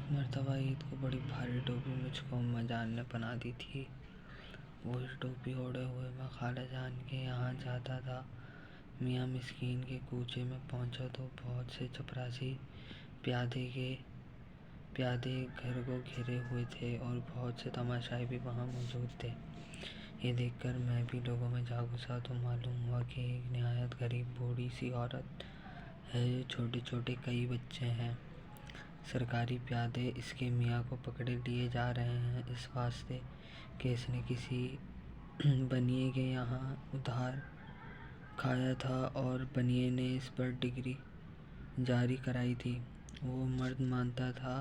ایک مرتبہ عید کو بڑی بھاری ٹوپی مجھ کو اماں جان نے پہنا دی تھی۔ وہی ٹوپی اوڑھے ہوئے میں خالہ جان کے یہاں جاتا تھا۔ میاں مسکین کے کوچے میں پہنچا تو بہت سے چپراسی پیادے گھر کو گھیرے ہوئے تھے اور بہت سے تماشائی بھی وہاں موجود تھے۔ یہ دیکھ کر میں بھی لوگوں میں جا گھسا تو معلوم ہوا کہ ایک نہایت غریب بوڑھی سی عورت ہے جو چھوٹے چھوٹے کئی بچے ہیں۔ سرکاری پیادے اس کے میاں کو پکڑے لیے جا رہے ہیں اس واسطے کہ اس نے کسی بنیے کے یہاں ادھار کھایا تھا اور بنیے نے اس پر ڈگری جاری کرائی تھی۔ وہ مرد مانتا تھا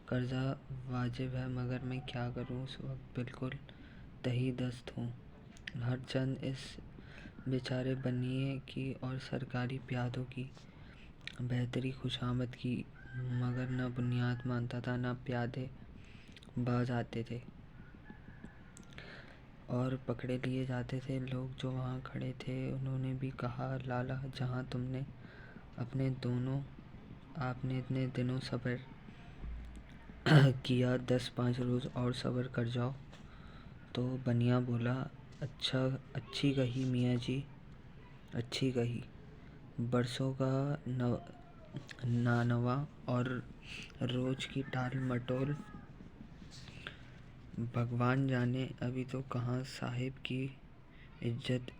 قرضہ واجب ہے، مگر میں کیا کروں، اس وقت بالکل تہی دست ہوں۔ ہر چند اس بیچارے بنیے کی اور سرکاری پیادوں کی بہتری خوشامد کی، مگر نہ بنیاد مانتا تھا نہ پیادے باز آتے تھے اور پکڑے لیے جاتے تھے۔ لوگ جو وہاں کھڑے تھے انہوں نے بھی کہا، لالا جہاں تم نے آپ نے اتنے دنوں صبر کیا، 10-5 روز اور صبر کر جاؤ۔ تو بنیا بولا، اچھی کہی میاں جی، اچھی کہی۔ برسوں کا نانوا اور روز کی ٹال مٹول، بھگوان جانے ابھی تو کہاں صاحب کی عزت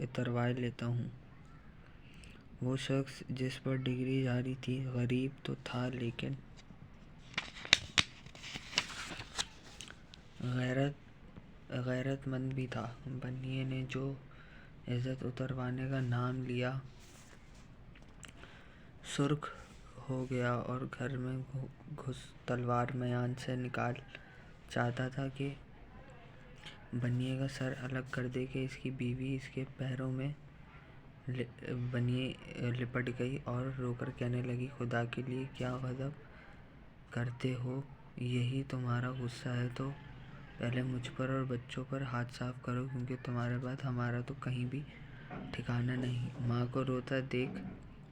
اتروائے لیتا ہوں۔ وہ شخص جس پر ڈگری جاری تھی غریب تو تھا لیکن غیرت مند بھی تھا۔ بنیے نے جو عزت اتروانے کا نام لیا سرخ ہو گیا اور گھر میں گھس تلوار میان سے نکال چاہتا تھا کہ بنیے کا سر الگ کر دے کہ اس کی بیوی اس کے پیروں میں بنیے لپٹ گئی اور رو کر کہنے لگی، خدا کے لیے کیا غضب کرتے ہو، یہی تمہارا غصہ ہے تو پہلے مجھ پر اور بچوں پر ہاتھ صاف کرو، کیونکہ تمہارے بعد ہمارا تو کہیں بھی ٹھکانہ نہیں۔ ماں کو روتا دیکھ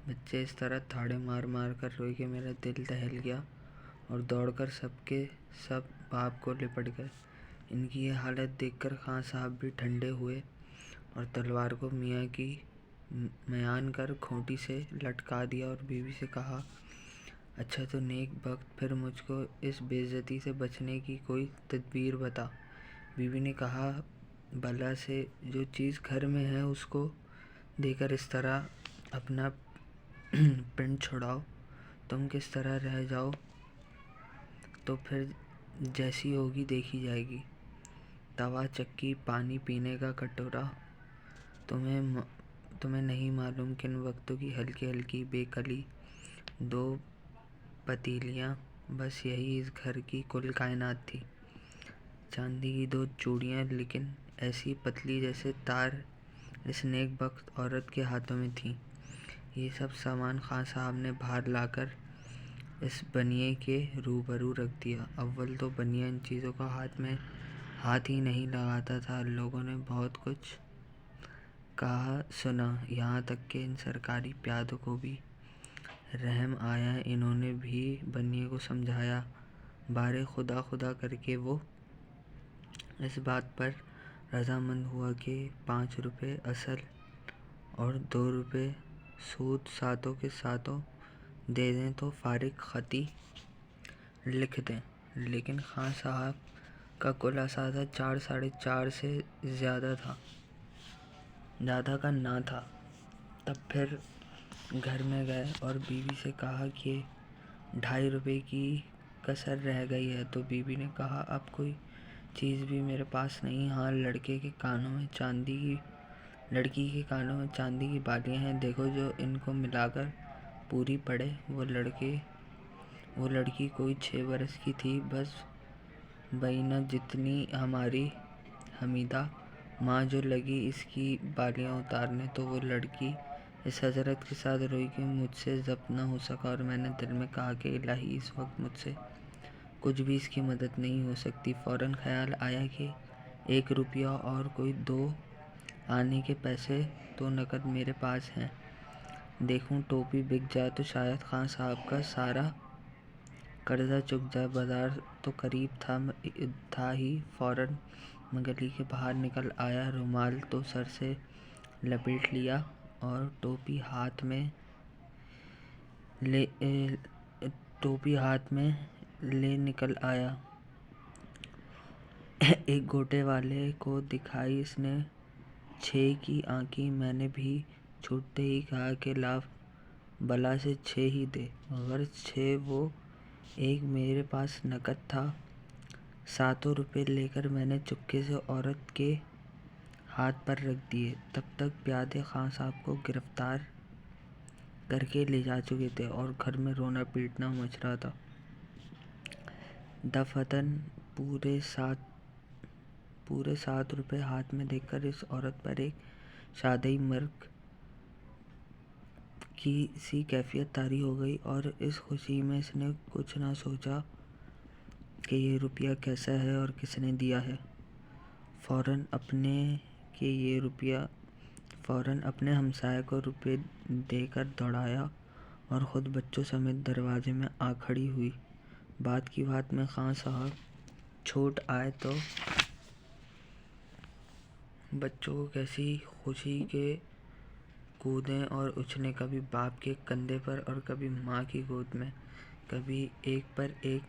بچے اس طرح تھاڑے مار مار کر روئے کہ میرا دل دہل گیا اور دوڑ کر سب کے سب باپ کو لپٹ گئے۔ ان کی یہ حالت دیکھ کر خاں صاحب بھی ٹھنڈے ہوئے اور تلوار کو میاں کی میان کر کھوٹی سے لٹکا دیا اور بیوی سے کہا، اچھا تو نیک بخت، پھر مجھ کو اس بے عزتی سے بچنے کی کوئی تدبیر بتا۔ بیوی نے کہا، بلا سے جو چیز گھر میں ہے اس کو دے کر اس طرح اپنا پنڈ چھڑاؤ، تم کس طرح رہ جاؤ تو پھر جیسی ہوگی دیکھی جائے گی۔ توا، چکی، پانی پینے کا کٹورا، تمہیں نہیں معلوم کن وقتوں کی ہلکی ہلکی بے کلی 2 پتیلیاں، بس یہی اس گھر کی کل کائنات تھی۔ چاندی کی 2 چوڑیاں، لیکن ایسی پتلی جیسے تار، اس نیک بخت عورت کے ہاتھوں میں تھیں۔ یہ سب سامان خاں صاحب نے بھار لا کر اس بنیے کے روبرو رکھ دیا۔ اول تو بنیا ان چیزوں کا ہاتھ ہی نہیں لگاتا تھا۔ لوگوں نے بہت کچھ کہا سنا، یہاں تک کہ ان سرکاری پیادوں کو بھی رحم آیا۔ انہوں نے بھی بنیے کو سمجھایا، بارے خدا خدا کر کے وہ اس بات پر رضامند ہوا کہ 5 روپے اصل اور 2 روپے سود ساتوں کے ساتوں دے دیں تو فارغ خطی لکھ دیں۔ لیکن خاں صاحب کا کل اثاثہ 4-4.5 سے زیادہ کا نہ تھا۔ تب پھر گھر میں گئے اور بیوی سے کہا کہ 2.5 روپے کی کسر رہ گئی ہے۔ تو بیوی نے کہا، اب کوئی چیز بھی میرے پاس نہیں، ہاں لڑکی کے کانوں میں چاندی کی بالیاں ہیں، دیکھو جو ان کو ملا کر پوری پڑے۔ وہ لڑکی کوئی 6 برس کی تھی، بس بہینہ جتنی ہماری حمیدہ ماں جو لگی اس کی بالیاں اتارنے تو وہ لڑکی اس حسرت کے ساتھ روئی کہ مجھ سے ضبط نہ ہو سکا، اور میں نے دل میں کہا کہ الہی اس وقت مجھ سے کچھ بھی اس کی مدد نہیں ہو سکتی۔ فوراً خیال آیا کہ 1 روپیہ اور کوئی 2 آنے کے پیسے تو نقد میرے پاس ہیں، دیکھوں ٹوپی بک جائے تو شاید خاں صاحب کا سارا قرضہ چک جائے۔ بازار تو قریب تھا ہی، فوراً میں گلی کے باہر نکل آیا، رومال تو سر سے لپیٹ لیا اور ٹوپی ہاتھ میں لے نکل آیا۔ ایک گوٹے والے کو دکھائی، اس نے 6 کی آنکی۔ میں نے بھی چھوٹتے ہی کہا کہ لا بلا سے 6 ہی دے، غرض 6 وہ ایک۔ میرے پاس نقد تھا 7 روپے، لے کر میں نے چپکے سے عورت کے ہاتھ پر رکھ دیے۔ تب تک پیادے خاں صاحب کو گرفتار کر کے لے جا چکے تھے اور گھر میں رونا پیٹنا مچ رہا تھا۔ دفعتاً پورے 7 روپے ہاتھ میں دیکھ کر اس عورت پر ایک شادی مرگ کی سی کیفیت طاری ہو گئی، اور اس خوشی میں اس نے کچھ نہ سوچا کہ یہ روپیہ کیسا ہے اور کس نے دیا ہے۔ فوراً اپنے ہمسائے کو روپے دے کر دوڑایا اور خود بچوں سمیت دروازے میں آ کھڑی ہوئی۔ بات کی بات میں خاں صاحب چھوٹ آئے تو بچوں کو کیسی خوشی کے کودیں اور اچھلیں، کبھی باپ کے کندھے پر اور کبھی ماں کی گود میں، کبھی ایک پر ایک۔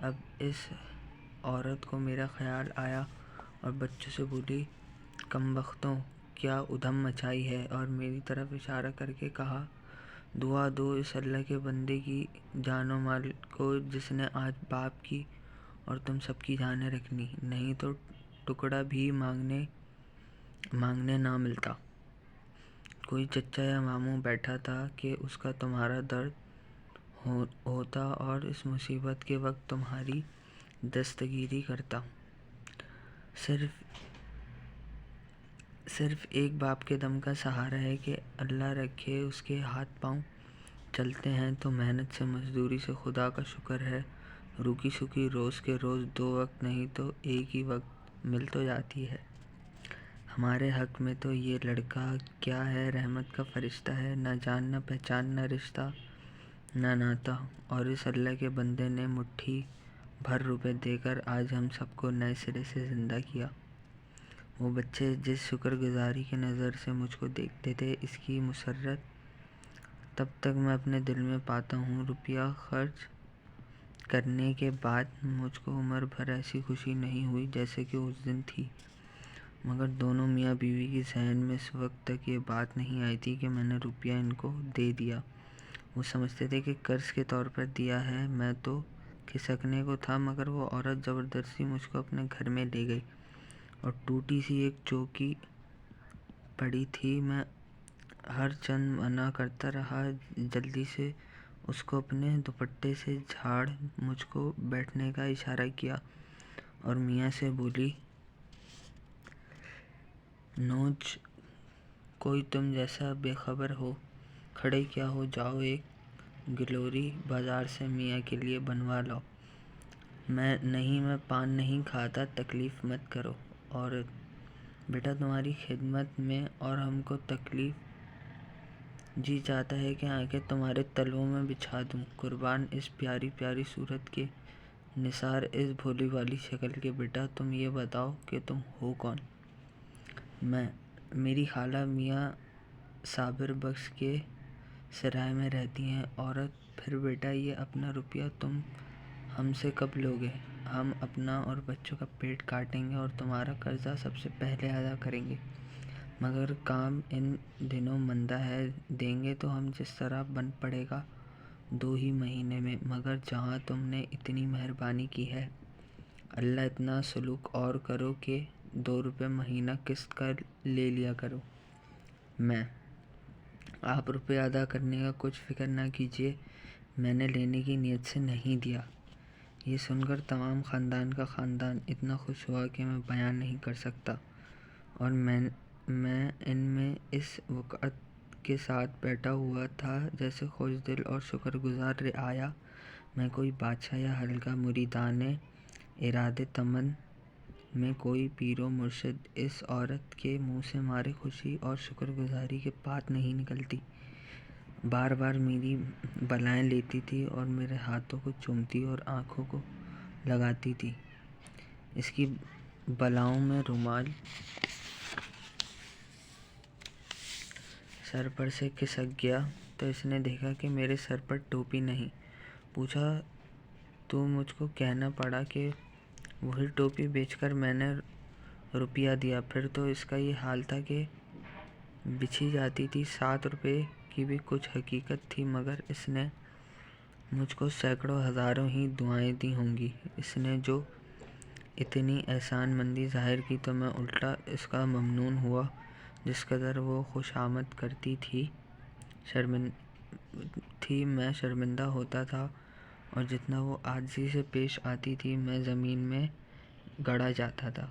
اب اس عورت کو میرا خیال آیا اور بچوں سے بولی، کم بختوں، کیا ادھم مچائی ہے، اور میری طرف اشارہ کر کے کہا، دعا دو اس اللہ کے بندے کی جان و مال کو جس نے آج باپ کی اور تم سب کی جانیں رکھنی، نہیں تو ٹکڑا بھی مانگنے نہ ملتا۔ کوئی چچا یا ماموں بیٹھا تھا کہ اس کا تمہارا درد ہوتا اور اس مصیبت کے وقت تمہاری دستگیری کرتا۔ صرف ایک باپ کے دم کا سہارا ہے کہ اللہ رکھے اس کے ہاتھ پاؤں چلتے ہیں تو محنت سے مزدوری سے خدا کا شکر ہے، روکی سوکھی روز کے روز 2 وقت نہیں تو ایک ہی وقت مل تو جاتی ہے۔ ہمارے حق میں تو یہ لڑکا کیا ہے، رحمت کا فرشتہ ہے، نہ جان نہ پہچان، نہ رشتہ نہ ناتا، اور اس اللہ کے بندے نے مٹھی بھر روپے دے کر آج ہم سب کو نئے سرے سے زندہ کیا۔ وہ بچے جس شکر گزاری کی نظر سے مجھ کو دیکھتے تھے، اس کی مسرت تب تک میں اپنے دل میں پاتا ہوں۔ روپیہ خرچ کرنے کے بعد مجھ کو عمر بھر ایسی خوشی نہیں ہوئی جیسے کہ اس دن تھی، مگر دونوں میاں بیوی کی ذہن میں اس وقت تک یہ بات نہیں آئی تھی کہ میں نے روپیہ ان کو دے دیا۔ وہ سمجھتے تھے کہ قرض کے طور پر دیا ہے۔ میں تو کھسکنے کو تھا، مگر وہ عورت زبردستی مجھ کو اپنے گھر میں لے گئی اور ٹوٹی سی ایک چوکی پڑی تھی، میں ہر چند منع کرتا رہا، جلدی سے اس کو اپنے دوپٹے سے جھاڑ مجھ کو بیٹھنے کا اشارہ کیا اور میاں سے بولی، نوچ کوئی تم جیسا بے خبر ہو کھڑے کیا ہو، جاؤ ایک گلوری بازار سے میاں کے لیے بنوا لاؤ۔ میں پان نہیں کھاتا، تکلیف مت کرو۔ عورت، بیٹا تمہاری خدمت میں، اور ہم کو تکلیف جی چاہتا ہے کہ آنکھیں تمہارے تلووں میں بچھا دوں، قربان اس پیاری پیاری صورت کے، نثار اس بھولی بھالی شکل کے۔ بیٹا تم یہ بتاؤ کہ تم ہو کون؟ میری خالہ میاں صابر بخش کے سرائے میں رہتی ہیں۔ عورت، پھر بیٹا یہ اپنا روپیہ تم ہم سے کب لوگے؟ ہم اپنا اور بچوں کا پیٹ کاٹیں گے اور تمہارا قرضہ سب سے پہلے ادا کریں گے، مگر کام ان دنوں مندہ ہے، دیں گے تو ہم جس طرح بن پڑے گا 2 ہی مہینے میں، مگر جہاں تم نے اتنی مہربانی کی ہے، اللہ اتنا سلوک اور کرو کہ 2 روپے مہینہ قسط کا لے لیا کرو۔ آپ روپے ادا کرنے کا کچھ فکر نہ کیجیے، میں نے لینے کی نیت سے نہیں دیا۔ یہ سن کر تمام خاندان کا خاندان اتنا خوش ہوا کہ میں بیان نہیں کر سکتا، اور میں ان میں اس وقعت کے ساتھ بیٹھا ہوا تھا جیسے خوش دل اور شکر گزار رعایا میں کوئی بادشاہ یا ہلکا مریدانِ ارادے طمع میں کوئی پیر و مرشد۔ اس عورت کے منہ سے ہماری خوشی اور شکر گزاری کی بات نہیں نکلتی، بار بار میری بلائیں لیتی تھی اور میرے ہاتھوں کو چومتی اور آنکھوں کو لگاتی تھی۔ اس کی بلاؤں میں رومال سر پر سے کھسک گیا تو اس نے دیکھا کہ میرے سر پر ٹوپی نہیں۔ پوچھا تو مجھ کو کہنا پڑا کہ وہی ٹوپی بیچ کر میں نے روپیہ دیا۔ پھر تو اس کا یہ حال تھا کہ بچھی جاتی تھی۔ 7 روپے کی بھی کچھ حقیقت تھی، مگر اس نے مجھ کو سینکڑوں ہزاروں ہی دعائیں دی ہوں گی۔ اس نے جو اتنی احسان مندی ظاہر کی تو میں الٹا اس کا ممنون ہوا۔ جس قدر وہ خوش آمد کرتی تھی میں شرمندہ ہوتا تھا، اور جتنا وہ عاجزی سے پیش آتی تھی میں زمین میں گڑا جاتا تھا۔